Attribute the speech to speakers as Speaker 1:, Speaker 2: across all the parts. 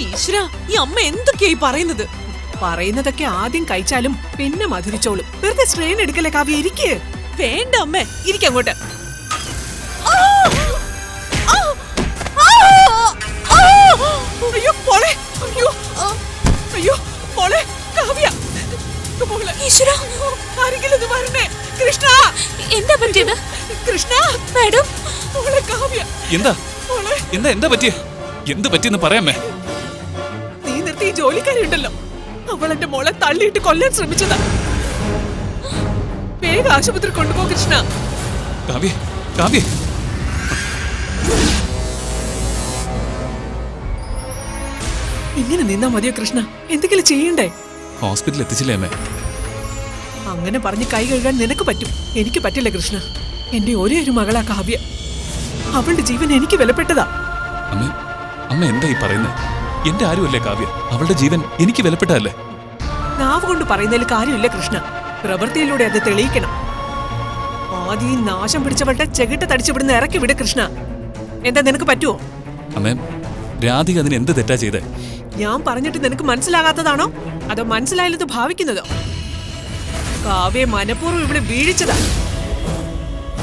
Speaker 1: ഈശ്വരാ, ഈ അമ്മ എന്തൊക്കെയായി പറയുന്നത്? പറയുന്നതൊക്കെ ആദ്യം കഴിച്ചാലും പിന്നെ മധുരിച്ചോളും. വെറുതെ സ്ട്രെയിൻ എടുക്കല്ലേ കാവ്യ, ഇരിക്ക്. വേണ്ട അമ്മേ, ഇരിക്കങ്ങോട്ട്. അയ്യോ മോളെ, അയ്യോ അയ്യോ മോളെ കാവ്യ, ഈശ്വരാ, ആരെങ്കിലും ഇത് വരണേ. കൃഷ്ണ, എന്താ പറ്റിയത്? കൃഷ്ണ, മാഡം, മോളെ കാവ്യ.
Speaker 2: എന്താ എന്താ എന്താ പറ്റിയ? എന്ത് പറ്റിയെന്ന് പറയാമേ.
Speaker 1: നീ നിർത്തി, ജോലിക്കാരുണ്ടല്ലോ, അവൾ എന്റെ മോളെ തള്ളിയിട്ട് കൊല്ലാൻ ശ്രമിച്ചതാ. വേഗം ആശുപത്രി കൊണ്ടുപോ കൃഷ്ണ.
Speaker 2: കാവ്യ, കാവ്യ,
Speaker 1: ഇങ്ങനെ നിന്നാ മതിയോ കൃഷ്ണ? എന്തെങ്കിലും ചെയ്യണ്ടേ?
Speaker 2: ഹോസ്പിറ്റലിൽ എത്തിച്ചില്ലേ അമ്മേ?
Speaker 1: അങ്ങനെ പറഞ്ഞ് കൈ കഴുകാൻ നിനക്ക് പറ്റും, എനിക്ക് പറ്റില്ല കൃഷ്ണ. എന്റെ ഒരേ ഒരു മകളാ കാവ്യ. അവളുടെ ജീവൻ എനിക്ക് വിലപ്പെട്ടതാ.
Speaker 2: അമ്മ, അമ്മ എന്താ ഈ പറയുന്നത്? എന്റെ ആരുമല്ലേ കാവ്യ, അവളുടെ ജീവൻ എനിക്ക് വിലപ്പെട്ടതല്ലേ?
Speaker 1: നാവ് കൊണ്ട് പറയുന്നതിൽ കാര്യമില്ല കൃഷ്ണ, പ്രവൃത്തിയിലൂടെ അത് തെളിയിക്കണം. ആദ്യം നാശം പിടിച്ചവളുടെ ചെകിട്ട തടിച്ചുവിടുന്ന് ഇറക്കി വിട് കൃഷ്ണ. എന്താ നിനക്ക് പറ്റുമോ?
Speaker 2: അമ്മേ, രാധിക അതിന് എന്ത് തെറ്റാ ചെയ്തേ?
Speaker 1: ഞാൻ പറഞ്ഞിട്ട് നിനക്ക് മനസ്സിലാകാത്തതാണോ, അതോ മനസ്സിലായാലത് ഭാവിക്കുന്നതോ? കാവ്യെ മനഃപൂർവ്വം ഇവിടെ വീഴിച്ചതാ.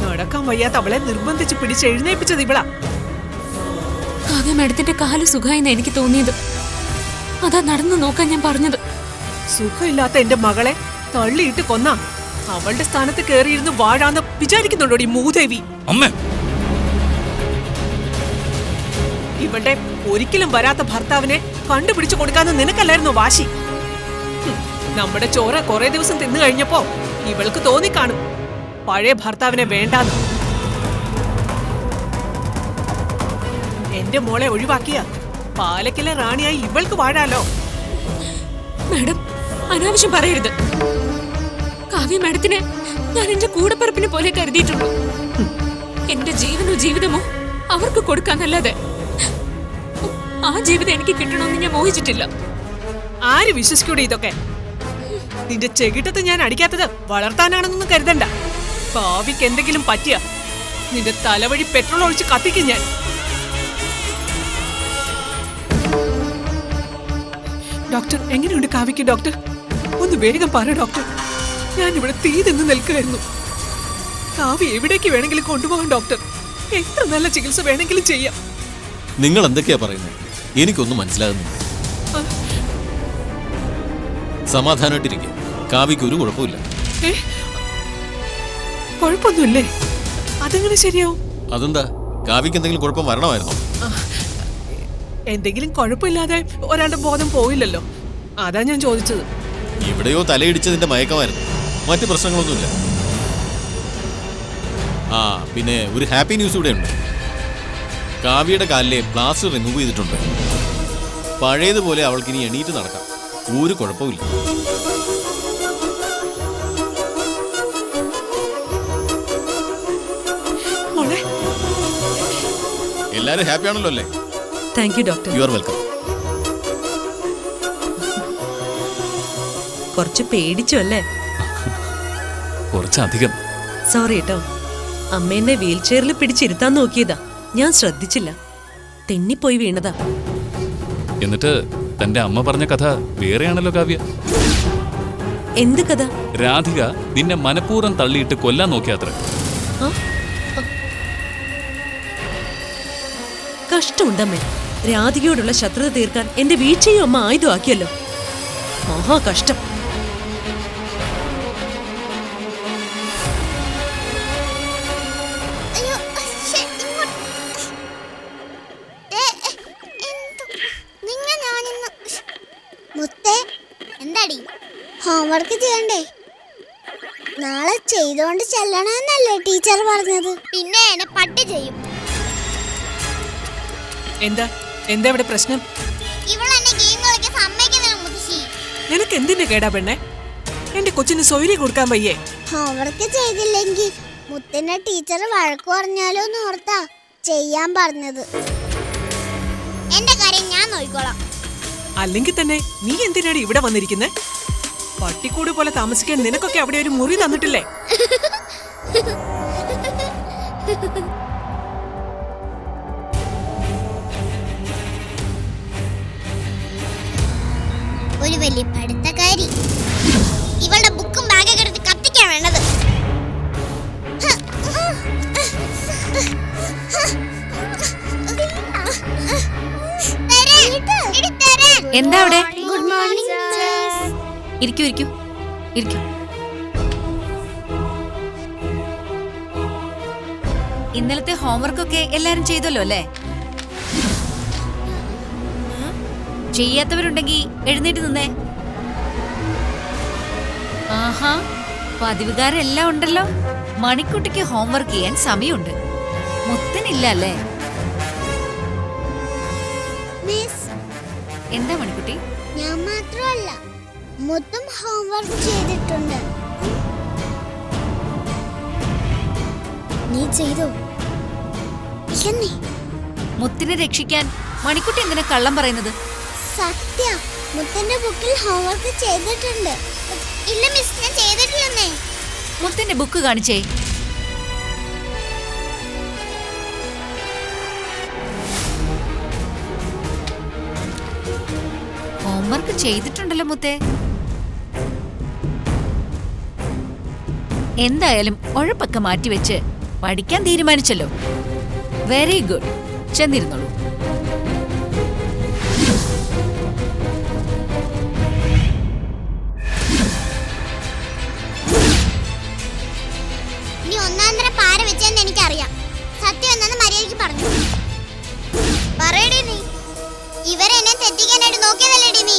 Speaker 1: നടക്കാൻ വയ്യാത്ത അവളെ നിർബന്ധിച്ച് പിടിച്ച് എഴുന്നേപ്പിച്ചത് ഇവളാ.
Speaker 3: കാവ്യ മാഡത്തിന്റെ കാല് സുഖമായെന്ന് എനിക്ക് തോന്നിയത്. അതാ നടന്നു നോക്കാൻ ഞാൻ പറഞ്ഞത്.
Speaker 1: സുഖമില്ലാത്ത എന്റെ മകളെ തള്ളിയിട്ട് കൊന്ന അവളുടെ സ്ഥാനത്ത് കയറിയിരുന്ന് വാഴാന്ന് വിചാരിക്കുന്നുണ്ടോ ഈ മൂദേവി? ഇവളുടെ ഒരിക്കലും വരാത്ത ഭർത്താവിനെ കണ്ടുപിടിച്ചു കൊടുക്കാന്ന് നിനക്കല്ലായിരുന്നോ വാശി? നമ്മുടെ ചോര കുറെ ദിവസം തിന്നു കഴിഞ്ഞപ്പോ ഇവൾക്ക് തോന്നിക്കാണും പഴയ ഭർത്താവിനെ വേണ്ടാന്ന്. എന്റെ മോളെ ഒഴിവാക്കിയ പാലക്കിലെ റാണിയായി ഇവൾക്ക് വാഴാലോ.
Speaker 3: മാഡം, അനാവശ്യം പറയരുത്. കാവ്യ മാഡത്തിനെ ഞാൻ എന്റെ കൂടപ്പറപ്പിനെ പോലെ കരുതിയിട്ടുള്ളൂ. എന്റെ ജീവനോ ജീവിതമോ അവർക്ക് കൊടുക്കാന്നല്ലാതെ ആ ജീവിതം എനിക്ക് കിട്ടണമെന്ന് ഞാൻ മോഹിച്ചിട്ടില്ല.
Speaker 1: ആര് വിശ്വസിക്കൂടെ ഇതൊക്കെ? നിന്റെ ചെകിട്ടത്ത് ഞാൻ അടിക്കാത്തത് വളർത്താനാണെന്നൊന്നും കരുതണ്ട. ഭാവിക്ക് എന്തെങ്കിലും പറ്റിയ നിന്റെ തലവഴി പെട്രോൾ ഒഴിച്ച് കത്തിക്കും ഞാൻ. ഡോക്ടർ, എങ്ങനെയുണ്ട് കാവ്യക്ക്? ഡോക്ടർ, ഒന്ന് വേഗം പറ ഡോക്ടർ. ഞാൻ ഇവിടെ തീ നിന്ന് നിൽക്കുകയായിരുന്നു. കാവ്യ എവിടേക്ക് വേണമെങ്കിലും കൊണ്ടുപോകാം ഡോക്ടർ. എത്ര നല്ല ചികിത്സ വേണമെങ്കിലും ചെയ്യാം.
Speaker 4: നിങ്ങൾ എന്തൊക്കെയാ പറയുന്നത്? എനിക്കൊന്നും മനസ്സിലാകുന്നില്ല. സമാധാനമായിട്ടിരിക്കും. കാവ്യക്ക് ഒരു കുഴപ്പമില്ല.
Speaker 1: കുഴപ്പമൊന്നുമില്ലേ? അതെങ്ങനെ ശരിയാവും?
Speaker 4: അതെന്താ, കാവ്യക്ക് എന്തെങ്കിലും കുഴപ്പം വരണമായിരുന്നോ?
Speaker 1: എന്തെങ്കിലും കുഴപ്പമില്ലാതെ ഒരാളുടെ ബോധം പോയില്ലല്ലോ, അതാ ഞാൻ ചോദിച്ചത്.
Speaker 4: ഇവിടെയോ തലയിടിച്ചതിന്റെ മയക്കമായിരുന്നു, മറ്റു പ്രശ്നങ്ങളൊന്നുമില്ല. ആ, പിന്നെ ഒരു ഹാപ്പി ന്യൂസ് ഇവിടെ ഉണ്ട്. കാവ്യയുടെ കാലിലെ പ്ലാസ്റ്റർ റിമൂവ് ചെയ്തിട്ടുണ്ട്. പഴയതുപോലെ അവൾക്കിനി എണീറ്റ് നടക്കാം. ഒരു കുഴപ്പമില്ല. എല്ലാരും ഹാപ്പി ആണല്ലോ അല്ലേ?
Speaker 1: Thank you doctor.
Speaker 4: You are welcome.
Speaker 5: കുറച്ച് പേടിച്ചു അല്ലേ?
Speaker 2: കുറച്ചധികം.
Speaker 5: സോറി കേട്ടോ, അമ്മേനെ വീൽ ചെയറിൽ പിടിച്ചിരുത്താൻ നോക്കിയതാ, ഞാൻ ശ്രദ്ധിച്ചില്ല. തെന്നിപ്പോയി വീണതാ.
Speaker 2: എന്നിട്ട് തന്റെ അമ്മ പറഞ്ഞ കഥ വേറെയാണല്ലോ കാവ്യ.
Speaker 5: എന്ത് കഥ?
Speaker 2: രാധിക നിന്നെ മനഃപൂർവ്വം തള്ളിയിട്ട് കൊല്ലാൻ നോക്കിയാത്ര.
Speaker 5: കഷ്ടമുണ്ടമ്മേ. രാധികയോടുള്ള ശത്രുത തീർക്കാൻ എന്റെ വീഴ്ചയും അമ്മ ആയുധമാക്കിയല്ലോ. മഹാ കഷ്ടം.
Speaker 6: ഹോംവർക്ക് ചെയ്യണ്ടേ? നാളെ ചെയ്തോണ്ട് ചെല്ലണമെന്നല്ലേ ടീച്ചർ പറഞ്ഞത്? പിന്നെ എന്നെ പട്ടി ചെയ്യും.
Speaker 1: എന്താ എന്താ ഇവിടെ പ്രശ്നം? നിനക്ക് എന്തിന്റെ കേടാ പെണ്ണെ? എന്റെ കൊച്ചിന് സൗകര്യം കൊടുക്കാൻ വയ്യേ?
Speaker 6: ഹോംവർക്ക് ചെയ്തില്ലെങ്കിൽ മുത്തിന്റെ ടീച്ചർ വഴക്ക് പറഞ്ഞാലോ എന്ന് ഓർത്താ ചെയ്യാൻ പറഞ്ഞത്. എന്റെ കാര്യം ഞാൻ നോക്കിക്കോളാം.
Speaker 1: അല്ലെങ്കിൽ തന്നെ നീ എന്തിനാണ് ഇവിടെ വന്നിരിക്കുന്നേ? പട്ടിക്കൂട് പോലെ താമസിക്കാൻ നിനക്കൊക്കെ അവിടെ ഒരു മുറി തന്നിട്ടില്ലേ?
Speaker 6: ഒരു വലിയ പഠിത്തക്കാരി. ഇവളുടെ ബുക്കും ബാഗൊക്കെ എടുത്ത് കത്തിക്കാൻ വേണ്ടത്.
Speaker 3: എന്താ അവിടെ?
Speaker 6: Good morning.
Speaker 3: ഇരിക്കൂ ഇരിക്കൂ ഇരിക്കൂ. ഇന്നലത്തെ ഹോംവർക്കൊക്കെ എല്ലാരും ചെയ്തല്ലോ അല്ലേ? ചെയ്യാത്തവരുണ്ടെങ്കിൽ എഴുന്നേറ്റ് നിന്നേ. ആഹാ, പതിവുകാരെല്ലാം ഉണ്ടല്ലോ. മണിക്കുട്ടിക്ക് ഹോംവർക്ക് ചെയ്യാൻ സമയമുണ്ട്, മുത്തനില്ല അല്ലേ?
Speaker 6: മിസ്,
Speaker 3: എന്താ മണിക്കുട്ടി?
Speaker 6: ഞാൻ മാത്രമല്ല, മുത്തും ഹോംവർക്ക് ചെയ്തിട്ടുണ്ട്. നീ ചെയ്തോ? എന്നേ
Speaker 3: മുത്തിനെ രക്ഷിക്കാൻ മണിക്കുട്ടി എന്തിനാ കള്ളം പറയുന്നത്?
Speaker 6: സത്യം, മുത്തന്റെ ബുക്കിൽ ഹോംവർക്ക് ചെയ്തിട്ടുണ്ട്. ഇല്ല മിസ്, ഞാൻ ചെയ്തിട്ടില്ലെന്നേ.
Speaker 3: മുത്തിന്റെ ബുക്ക് കാണിച്ചേ. ഹോംവർക്ക് ചെയ്തിട്ടുണ്ടല്ലോ മുത്തേ. എന്തായാലും ഉഴപ്പൊക്കെ മാറ്റിവെച്ച് പഠിക്കാൻ തീരുമാനിച്ചല്ലോ. Very good, ചെന്നിരുന്നോളൂ.
Speaker 6: നീ ഒന്നാന്തര പാര വെച്ചെന്ന് എനിക്കറിയാം. സത്യം എന്താന്ന് മര്യാദയ്ക്ക് പറഞ്ഞു പറയടേ. നീ ഇവരെന്നെ തെറ്റിക്കാനായിട്ട് നോക്കിയതല്ലേടി നീ?